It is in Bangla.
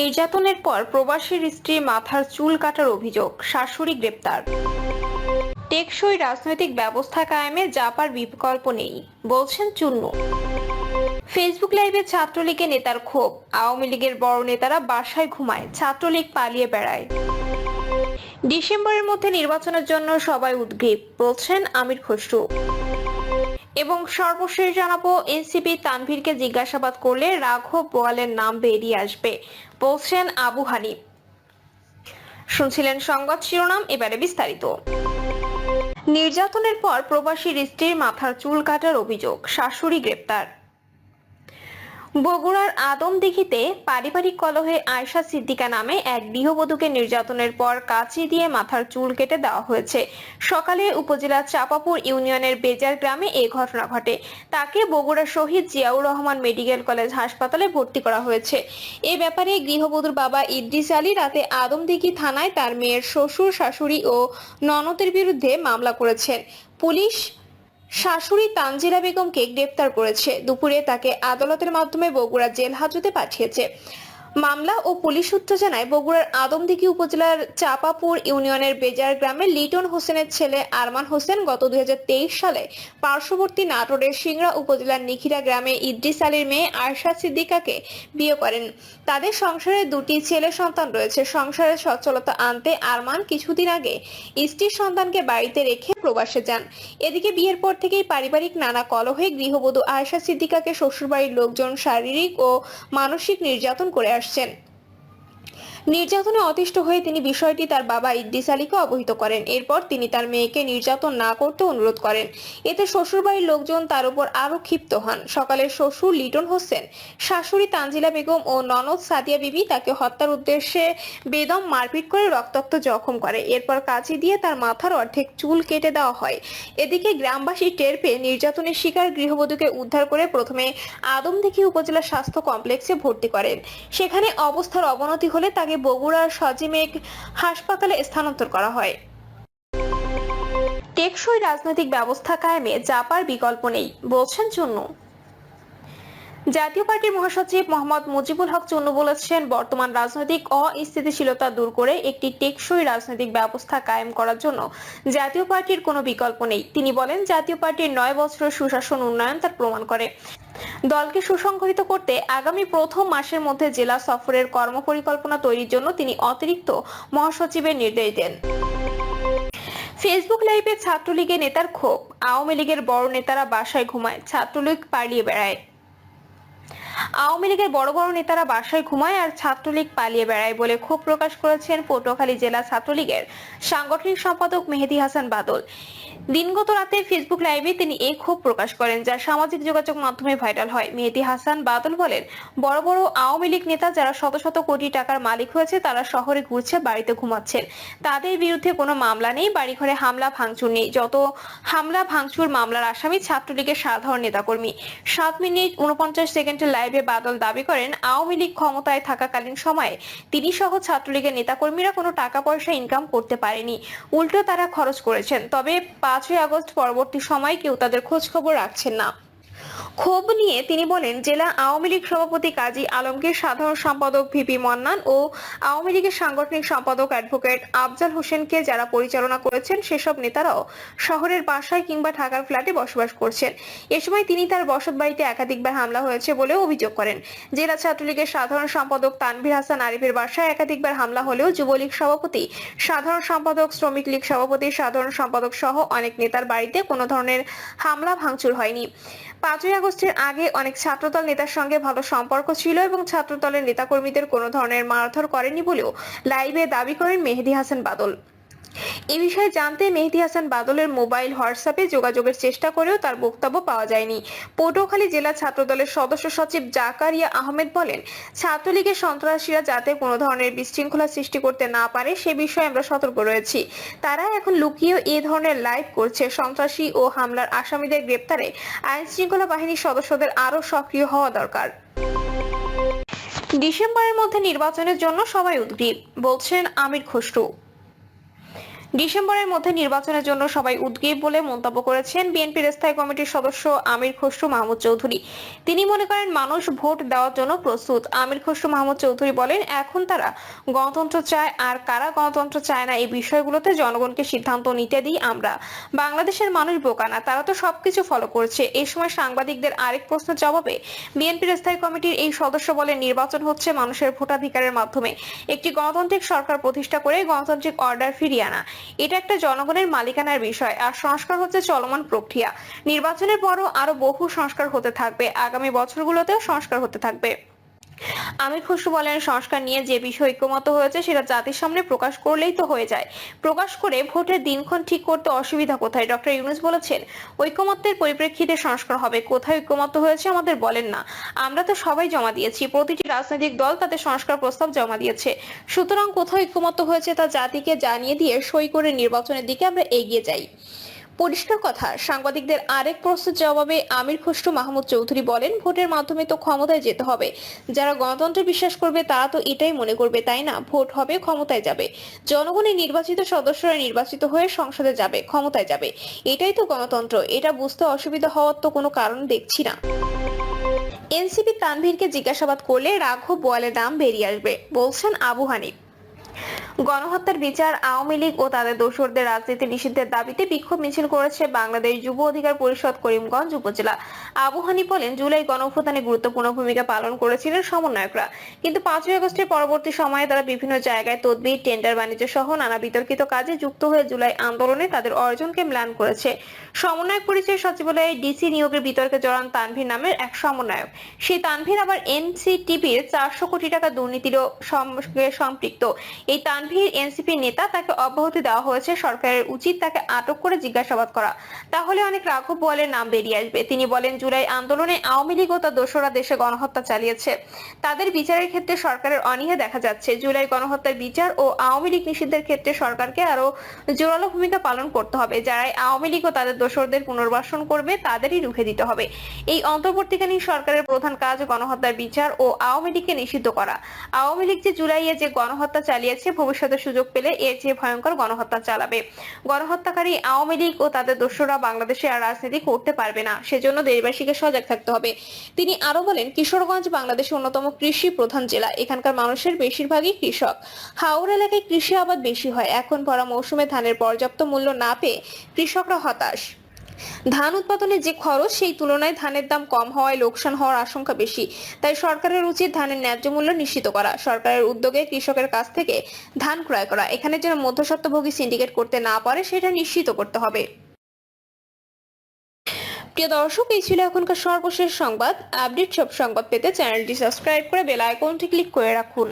নির্যাতনের পর প্রবাসীর স্ত্রী মাথার চুল কাটার অভিযোগ, শাশুড়ি গ্রেপ্তার। টেকসই রাজনৈতিক ব্যবস্থা কায়েমে জাপার বিকল্প নেই, বলছেন চুন্নু। ফেসবুক লাইভে ছাত্রলীগের নেতার ক্ষোভ, আওয়ামী লীগের বড় নেতারা বাসায় ঘুমায়, ছাত্রলীগ পালিয়ে বেড়ায়। ডিসেম্বরের মধ্যে নির্বাচনের জন্য সবাই উদ্গ্রীব, বলছেন আমির খসরু। এবং সর্বশেষ জানাবো, এনসিপি তানভীরকে জিজ্ঞাসাবাদ করলে রাঘব বোয়ালের নাম বেরিয়ে আসবে, বলছেন আবু হানিফ। শুনছিলেন সংবাদ শিরোনাম, এবারে বিস্তারিত। নির্যাতনের পর প্রবাসীর স্ত্রীর মাথার চুল কাটার অভিযোগ, শাশুড়ি গ্রেপ্তার। বগুড়ার আদমদিঘিতে পারিবারিক কলহে আয়েশা সিদ্দিকা নামে এক গৃহবধূকে নির্যাতনের পর কাঁচি দিয়ে মাথার চুল কেটে দেওয়া হয়েছে। সকালে উপজেলার চাপাপুর ইউনিয়নের বেজার গ্রামে এই ঘটনা ঘটে। তাকে বগুড়া শহীদ জিয়াউর রহমান মেডিকেল কলেজ হাসপাতালে ভর্তি করা হয়েছে। এ ব্যাপারে গৃহবধূর বাবা ইদ্রিস আলী রাতে আদমদিঘি থানায় তার মেয়ের শ্বশুর, শাশুড়ি ও ননদের বিরুদ্ধে মামলা করেছেন। পুলিশ শাশুড়ি তানজিলা বেগমকে গ্রেপ্তার করেছে। দুপুরে তাকে আদালতের মাধ্যমে বগুড়া জেল হাজতে পাঠিয়েছে। মামলা ও পুলিশ সূত্র জানায়, বগুড়ার আদমদিঘি উপজেলার চাপাপুর ইউনিয়নের বেজার গ্রামে লিটন হোসেনের ছেলে আরমান হোসেন গত 2023 সালে পার্শ্ববর্তী নাটোরের সিংড়া উপজেলার নিখিরা গ্রামে ইদ্রিস আলীর মেয়ে আয়েশা সিদ্দিকাকে বিয়ে করেন। তাদের সংসারে দুটি ছেলে সন্তান রয়েছে। সংসারে সচ্ছলতা আনতে আরমান কিছুদিন আগে স্ত্রীর সন্তানকে বাড়িতে রেখে প্রবাসে যান। এদিকে বিয়ের পর থেকেই পারিবারিক নানা কলহে গৃহবধূ আয়েশা সিদ্দিকাকে শ্বশুরবাড়ির লোকজন শারীরিক ও মানসিক নির্যাতন করে আসছেন। নির্যাতনে অতিষ্ঠ হয়ে তিনি বিষয়টি তার বাবা ইদ্রিস আলীকে অবহিত করেন। এরপর তিনি তার মেয়েকে নির্যাতন না করতে অনুরোধ করেন। এতে শ্বশুরবাড়ির লোকজন তার উপর আরো ক্ষিপ্ত হন। সকালে শ্বশুর লিটন হোসেন, শাশুড়ি তানজিলা বেগম ও ননদ সাদিয়া বিবি তাকে হত্যার উদ্দেশ্যে বেদম মারপিট করে রক্তাক্ত জখম করে। এরপর কাঁচি দিয়ে তার মাথার অর্ধেক চুল কেটে দেওয়া হয়। এদিকে গ্রামবাসী টের পেয়ে নির্যাতনের শিকার গৃহবধূকে উদ্ধার করে প্রথমে আদমদিঘি উপজেলা স্বাস্থ্য কমপ্লেক্সে ভর্তি করেন। সেখানে অবস্থার অবনতি হলে তাকে বগুড়ার সজিমেগ হাসপাতালে স্থানান্তর করা হয়। টেকসই রাজনৈতিক ব্যবস্থা কায়েমে জাপার বিকল্প নেই, বলছেন চুন্নু। জাতীয় পার্টির মহাসচিব মোহাম্মদ মুজিবুল হক চুন্নু বলেছেন, বর্তমান রাজনৈতিক অস্থিতিশীলতা দূর করে একটি টেকসই রাজনৈতিক ব্যবস্থা কায়েম করার জন্য জাতীয় পার্টির কোনো বিকল্প নেই। তিনি বলেন, জাতীয় পার্টির 9 বছরের সুশাসন উন্নয়ন তার প্রমাণ করে। দলকে সুসংগঠিত করতে আগামী প্রথম মাসের মধ্যে জেলা সফরের কর্মপরিকল্পনা তৈরির জন্য তিনি অতিরিক্ত মহাসচিবের নির্দেশ দেন। ফেসবুক লাইভে ছাত্রলীগের নেতার ক্ষোভ, আওয়ামী লীগের বড় নেতারা বাসায় ঘুমায়, ছাত্রলীগ পালিয়ে বেড়ায়। আওয়ামী লীগের বড় বড় নেতারা বাসায় ঘুমায় আর ছাত্রলীগ পালিয়ে বেড়ায় বলে ক্ষোভ প্রকাশ করেছেন পটুয়াখালী জেলা ছাত্রলীগের সাংগঠনিক সম্পাদক মেহেদী হাসান বাদল। দিনগত রাতে ফেসবুক লাইভে তিনি এই ক্ষোভ প্রকাশ করেন, যা সামাজিক যোগাযোগ মাধ্যমে ভাইরাল হয়। মেহেদী হাসান বাদল বলেন, বড় বড় আওয়ামী লীগ নেতা যারা শত শত কোটি টাকার মালিক হয়েছে তারা শহরে ঘুরছে, বাড়িতে ঘুমাচ্ছেন। তাদের বিরুদ্ধে কোনো মামলা নেই, বাড়িঘরে হামলা ভাঙচুর নেই। যত হামলা ভাঙচুর মামলার আসামি ছাত্রলীগের সাধারণ নেতাকর্মী। 7 মিনিট 49 সেকেন্ডের লাইভে বাদল দাবি করেন, আওয়ামী লীগ ক্ষমতায় থাকাকালীন সময়ে তিনি সহ ছাত্রলীগের নেতাকর্মীরা কোনো টাকা পয়সা ইনকাম করতে পারেনি, উল্টো তারা খরচ করেছেন। তবে 5ই আগস্ট পরবর্তী সময় কেউ তাদের খোঁজ খবর রাখছেন না। ক্ষোভ নিয়ে তিনি বলেন, জেলা আওয়ামী লীগ সভাপতি কাজী আলমগীর, সাধারণ সম্পাদক ভিপি মন্নান ও আওয়ামী লীগের সাংগঠনিক সম্পাদক অ্যাডভোকেট আফজাল হোসেনকে যারা পরিচালনা করেছেন সেসব নেতারাও শহরের বাসায় কিংবা ঢাকার ফ্ল্যাটে বসবাস করছেন। এ সময় তিনি তার বসত বাড়িতে একাধিকবার হামলা হয়েছে বলেও অভিযোগ করেন। জেলা ছাত্রলীগের সাধারণ সম্পাদক তানভীর হাসান আরিফের বাসায় একাধিকবার হামলা হলেও যুবলীগ সভাপতি, সাধারণ সম্পাদক, শ্রমিক লীগ সভাপতি, সাধারণ সম্পাদক সহ অনেক নেতার বাড়িতে কোনো ধরনের হামলা ভাঙচুর হয়নি। 5ই আগস্টের আগে অনেক ছাত্রদল নেতার সঙ্গে ভালো সম্পর্ক ছিল এবং ছাত্রদলের নেতাকর্মীদের কোনো ধরনের মারধর করেনি বলেও লাইভে দাবি করেন মেহেদী হাসান বাদল। এ বিষয়ে জানতে মেহেদী হাসান বাদলের মোবাইল, হোয়াটসঅ্যাপে যোগাযোগের চেষ্টা করেও তার বক্তব্য পাওয়া যায়নি। পটুয়াখালী জেলা ছাত্রদলের সদস্য সচিব জাকারিয়া আহমেদ বলেন, ছাত্রলীগের সন্ত্রাসীরা যাতে কোনো ধরনের বিশৃঙ্খলা সৃষ্টি করতে না পারে সে বিষয়ে আমরা সতর্ক রয়েছি। তারা এখন লুকিয়ে এ ধরনের লাইভ করছে। সন্ত্রাসী ও হামলার আসামিদের গ্রেপ্তারে আইন শৃঙ্খলা বাহিনীর সদস্যদের আরো সক্রিয় হওয়া দরকার। ডিসেম্বরের মধ্যে নির্বাচনের জন্য সবাই উদ্গ্রীব, বলছেন আমির খসরু। ডিসেম্বরের মধ্যে নির্বাচনের জন্য সবাই উদ্গ্রীব বলে মন্তব্য করেছেন বিএনপির স্থায়ী কমিটির সদস্য আমির খসরু মাহমুদ চৌধুরী। তিনি মনে করেন মানুষ ভোট দেওয়ার জন্য প্রস্তুত। আমির খসরু মাহমুদ চৌধুরী বলেন, এখন তারা গণতন্ত্র চায়, আর কারা গণতন্ত্র চায় না এই বিষয়গুলোতে জনগণকে সিদ্ধান্ত নিতে দিই আমরা। বাংলাদেশের মানুষ বোকা না, তারা তো সবকিছু ফলো করছে। এই সময় সাংবাদিকদের আরেক প্রশ্নের জবাবে বিএনপির স্থায়ী কমিটির এই সদস্য বলেন, নির্বাচন হচ্ছে মানুষের ভোটাধিকারের মাধ্যমে একটি গণতান্ত্রিক সরকার প্রতিষ্ঠা করে গণতান্ত্রিক অর্ডার ফিরিয়ে আনা। এটা একটা জনগণের মালিকানার বিষয়, আর সংস্কার হচ্ছে চলমান প্রক্রিয়া। নির্বাচনের পরও আরো বহু সংস্কার হতে থাকবে, আগামী বছরগুলোতেও সংস্কার হতে থাকবে। আমির খসরু বলেন, সংস্কার নিয়ে যে বিষয় ঐক্যমত হয়েছে সেটা জাতির সামনে প্রকাশ করলেই তো হয়ে যায়। প্রকাশ করে ভোটের দিনক্ষণ ঠিক করতে অসুবিধা কোথায়? ডক্টর ইউনূস বলেছেন, ঐক্যমত্যের পরিপ্রেক্ষিতে সংস্কার হবে। কোথায় ঐক্যমত হয়েছে আমাদের বলেন না। আমরা তো সবাই জমা দিয়েছি, প্রতিটি রাজনৈতিক দল তাদের সংস্কার প্রস্তাব জমা দিয়েছে। সুতরাং কোথায় ঐক্যমত হয়েছে তা জাতিকে জানিয়ে দিয়ে সই করে নির্বাচনের দিকে আমরা এগিয়ে যাই। পরিষ্কার কথা। সাংবাদিকদের আরেক প্রশ্নের জবাবে আমির খসরু মাহমুদ চৌধুরী বলেন, ভোটের মাধ্যমে তো ক্ষমতায় যেতে হবে। যারা গণতন্ত্রে বিশ্বাস করবে তারা তো এটাই মনে করবে, তাই না? ভোট হবে, ক্ষমতায় যাবে। জনগণের নির্বাচিত সদস্যরা নির্বাচিত হয়ে সংসদে যাবে, ক্ষমতায় যাবে। এটাই তো গণতন্ত্র। এটা বুঝতে অসুবিধা হওয়ার তো কোনো কারণ দেখছি না। এনসিপি তানভীরকে জিজ্ঞাসাবাদ করলে রাঘব বোয়ালের নাম বেরিয়ে আসবে, বলছেন আবু হানিফ। গণহত্যার বিচার, আওয়ামী লীগ ও তাদের দোসরদের রাজনীতি নিষিদ্ধের দাবিতে বিক্ষোভ মিছিল করেছে বাংলাদেশ যুব অধিকার পরিষদ করিমগঞ্জ উপজেলা। আবু হানিফ বলেন, জুলাই গণঅভ্যুত্থানে গুরুত্বপূর্ণ ভূমিকা পালন করেছিলেন সমন্বয়করা, কিন্তু 5ই আগস্টের পরবর্তী সময়ে তারা বিভিন্ন জায়গায় তদবির, টেন্ডার বাণিজ্য সহ নানা বিতর্কিত কাজে যুক্ত হয়ে জুলাই আন্দোলনে তাদের অর্জনকে ম্লান করেছে। সমন্বয়ক পরিচয় সচিবালয়ে ডিসি নিয়োগের বিতর্কে জড়ান তানভীর নামের এক সমন্বয়ক। সেই তানভীর আবার এনসিটিবির 400 কোটি টাকা দুর্নীতিরও সঙ্গে সম্পৃক্ত। এই তানভীর এনসিপি নেতা, তাকে অব্যাহতি দেওয়া হয়েছে। সরকারের উচিত তাকে আটক করে জিজ্ঞাসাবাদ করা, তাহলে অনেক রাঘব বোয়ালের নাম বেরিয়ে আসবে। তিনি বলেন, জুলাই আন্দোলনে আওয়ামী লীগ ও তার দোসররা দেশে গণহত্যা চালিয়েছে। তাদের বিচারের ক্ষেত্রে সরকারের অনীহা দেখা যাচ্ছে। জুলাই গণহত্যার বিচার ও আওয়ামী লীগ নিষিদ্ধের ক্ষেত্রে সরকারকে আরো জোরালো ভূমিকা পালন করতে হবে। যারাই আওয়ামী লীগ ও তাদের দোসরদের পুনর্বাসন করবে তাদেরই রুখে দিতে হবে। এই অন্তর্বর্তীকালীন সরকারের প্রধান কাজ গণহত্যার বিচার ও আওয়ামী লীগকে নিষিদ্ধ করা। আওয়ামী লীগ যে জুলাইয়ে যে গণহত্যা চালিয়েছে, ভবিষ্যতে সুযোগ পেলে এর চেয়ে ভয়ঙ্কর গণহত্যা চালাবে। গণহত্যাকারী আওয়ামী লীগ ও তাদের দোসররা বাংলাদেশে আর রাজনীতি করতে পারবে না। সেজন্য দেশবাসীকে সজাগ থাকতে হবে। তিনি আরো বলেন, কিশোরগঞ্জ বাংলাদেশের অন্যতম কৃষি প্রধান জেলা। এখানকার মানুষের বেশিরভাগই কৃষক। হাওড় এলাকায় কৃষি আবাদ বেশি হয়। এখন ভরা মৌসুমে ধানের পর্যাপ্ত মূল্য না পেয়ে কৃষকরা হতাশ। ধান উৎপাদনে যে খরচ, সেই তুলনায় ধানের দাম কম হওয়ায় লোকসান হওয়ার আশঙ্কা বেশি। তাই সরকারের উচিত ধানের ন্যায্য মূল্য নিশ্চিত করা। সরকারের উদ্যোগে কৃষকের কাছ থেকে ধান ক্রয় করা। এখানে যেন মধ্যস্বত্বভোগী সিন্ডিকেট করতে না পারে সেটা নিশ্চিত করতে হবে। প্রিয় দর্শক, এই ছিল এখনকার সর্বশেষ সংবাদ। আপডেট সব সংবাদ পেতে চ্যানেলটি সাবস্ক্রাইব করে বেল আইকনটি ক্লিক করে রাখুন।